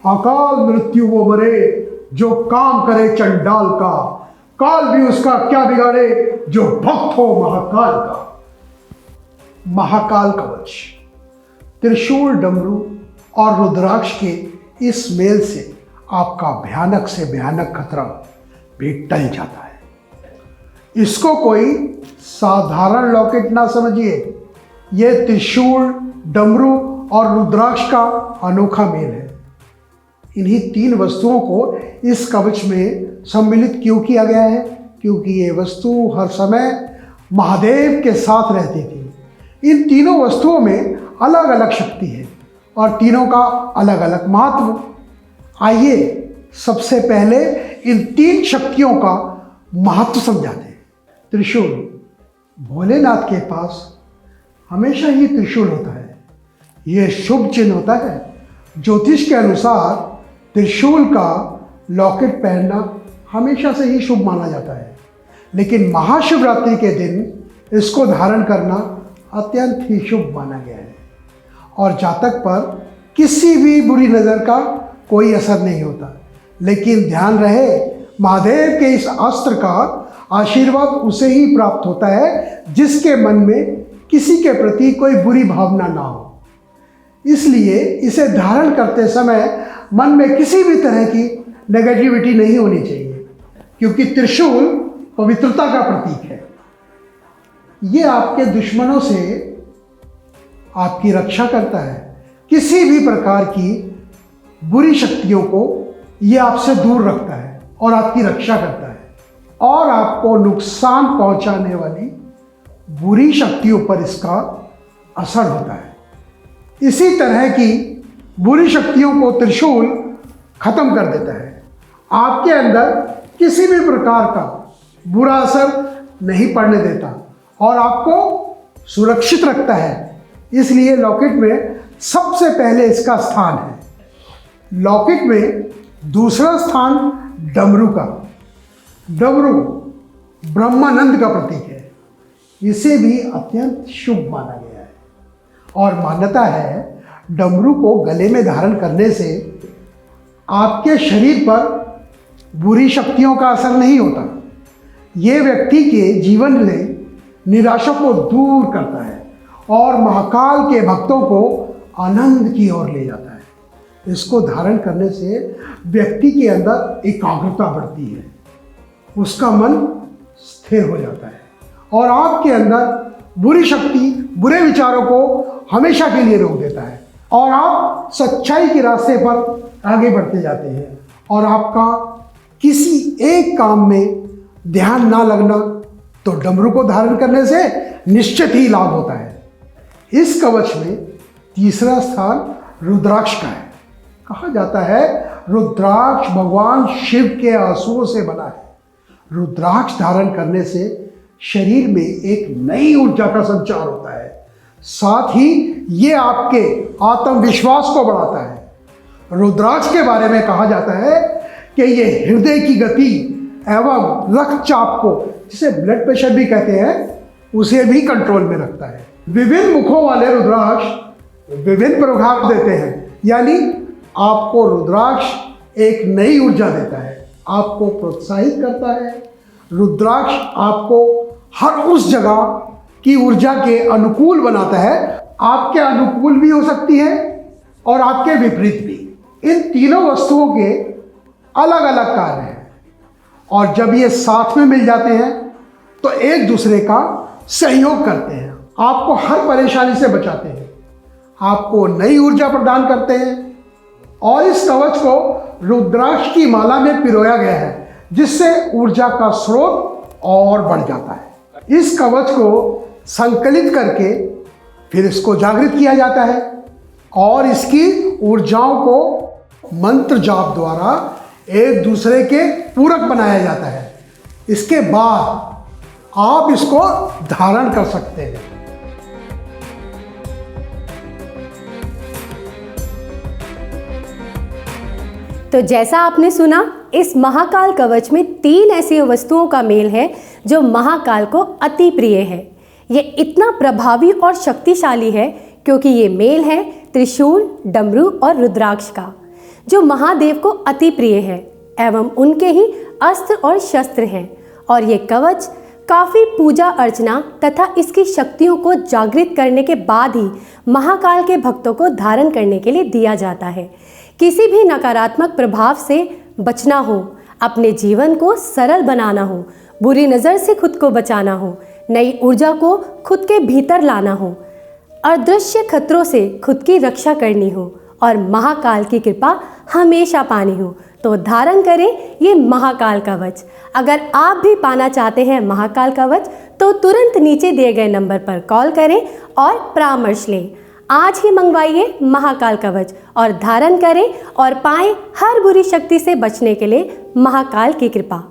अकाल मृत्यु वो मरे जो काम करे चंडाल का, काल भी उसका क्या बिगाड़े जो भक्त हो महाकाल का। महाकाल कवच त्रिशूल, डमरू और रुद्राक्ष के इस मेल से आपका भयानक से भयानक खतरा भी टल जाता है। इसको कोई साधारण लॉकेट ना समझिए, यह त्रिशूल, डमरू और रुद्राक्ष का अनोखा मेल है। इन्हीं 3 वस्तुओं को इस कवच में सम्मिलित क्यों किया गया है? क्योंकि ये वस्तु हर समय महादेव के साथ रहती थी। इन तीनों वस्तुओं में अलग अलग शक्ति है और तीनों का अलग अलग महत्व। आइए सबसे पहले इन 3 शक्तियों का महत्व समझाते हैं। त्रिशूल, भोलेनाथ के पास हमेशा ही त्रिशूल होता है। यह शुभ चिन्ह होता है। ज्योतिष के अनुसार त्रिशूल का लॉकेट पहनना हमेशा से ही शुभ माना जाता है, लेकिन महाशिवरात्रि के दिन इसको धारण करना अत्यंत ही शुभ माना गया है और जातक पर किसी भी बुरी नज़र का कोई असर नहीं होता। लेकिन ध्यान रहे, महादेव के इस अस्त्र का आशीर्वाद उसे ही प्राप्त होता है जिसके मन में किसी के प्रति कोई बुरी भावना ना हो। इसलिए इसे धारण करते समय मन में किसी भी तरह की नेगेटिविटी नहीं होनी चाहिए, क्योंकि त्रिशूल पवित्रता का प्रतीक है। ये आपके दुश्मनों से आपकी रक्षा करता है। किसी भी प्रकार की बुरी शक्तियों को ये आपसे दूर रखता है और आपकी रक्षा करता है और आपको नुकसान पहुंचाने वाली बुरी शक्तियों पर इसका असर होता है। इसी तरह की बुरी शक्तियों को त्रिशूल खत्म कर देता है। आपके अंदर किसी भी प्रकार का बुरा असर नहीं पड़ने देता और आपको सुरक्षित रखता है। इसलिए लॉकेट में सबसे पहले इसका स्थान है। लॉकेट में दूसरा स्थान डमरू का। डमरू ब्रह्मानंद का प्रतीक है। इसे भी अत्यंत शुभ माना गया है और मान्यता है डमरू को गले में धारण करने से आपके शरीर पर बुरी शक्तियों का असर नहीं होता। ये व्यक्ति के जीवन में निराशा को दूर करता है और महाकाल के भक्तों को आनंद की ओर ले जाता है। इसको धारण करने से व्यक्ति के अंदर एकाग्रता बढ़ती है, उसका मन स्थिर हो जाता है और आपके अंदर बुरी शक्ति, बुरे विचारों को हमेशा के लिए रोक देता है और आप सच्चाई के रास्ते पर आगे बढ़ते जाते हैं और आपका किसी एक काम में ध्यान ना लगना तो डमरू को धारण करने से निश्चित ही लाभ होता है। इस कवच में तीसरा स्थान रुद्राक्ष का है। कहा जाता है रुद्राक्ष भगवान शिव के आंसुओं से बना है। रुद्राक्ष धारण करने से शरीर में एक नई ऊर्जा का संचार होता है, साथ ही ये आपके आत्मविश्वास को बढ़ाता है। रुद्राक्ष के बारे में कहा जाता है कि ये हृदय की गति एवं रक्तचाप को, जिसे ब्लड प्रेशर भी कहते हैं, उसे भी कंट्रोल में रखता है। विभिन्न मुखों वाले रुद्राक्ष विभिन्न प्रभाव देते हैं, यानी आपको रुद्राक्ष एक नई ऊर्जा देता है, आपको प्रोत्साहित करता है। रुद्राक्ष आपको हर उस जगह की ऊर्जा के अनुकूल बनाता है। आपके अनुकूल भी हो सकती है और आपके विपरीत भी। इन तीनों वस्तुओं के अलग अलग कार्य हैं और जब ये साथ में मिल जाते हैं तो एक दूसरे का सहयोग करते हैं, आपको हर परेशानी से बचाते हैं, आपको नई ऊर्जा प्रदान करते हैं। और इस कवच को रुद्राक्ष की माला में पिरोया गया है, जिससे ऊर्जा का स्रोत और बढ़ जाता है। इस कवच को संकलित करके फिर इसको जागृत किया जाता है और इसकी ऊर्जाओं को मंत्र जाप द्वारा एक दूसरे के पूरक बनाया जाता है। इसके बाद आप इसको धारण कर सकते हैं। तो जैसा आपने सुना, इस महाकाल कवच में 3 ऐसी वस्तुओं का मेल है जो महाकाल को अति प्रिय है। ये इतना प्रभावी और शक्तिशाली है क्योंकि ये मेल है त्रिशूल, डमरू और रुद्राक्ष का, जो महादेव को अति प्रिय है एवं उनके ही अस्त्र और शस्त्र हैं। और ये कवच काफ़ी पूजा अर्चना तथा इसकी शक्तियों को जागृत करने के बाद ही महाकाल के भक्तों को धारण करने के लिए दिया जाता है। किसी भी नकारात्मक प्रभाव से बचना हो, अपने जीवन को सरल बनाना हो, बुरी नज़र से खुद को बचाना हो, नई ऊर्जा को खुद के भीतर लाना हो, अदृश्य खतरों से खुद की रक्षा करनी हो और महाकाल की कृपा हमेशा पानी हो तो धारण करें ये महाकाल कवच। अगर आप भी पाना चाहते हैं महाकाल कवच तो तुरंत नीचे दिए गए नंबर पर कॉल करें और परामर्श लें। आज ही मंगवाइए महाकाल कवच और धारण करें और पाएं हर बुरी शक्ति से बचने के लिए महाकाल की कृपा।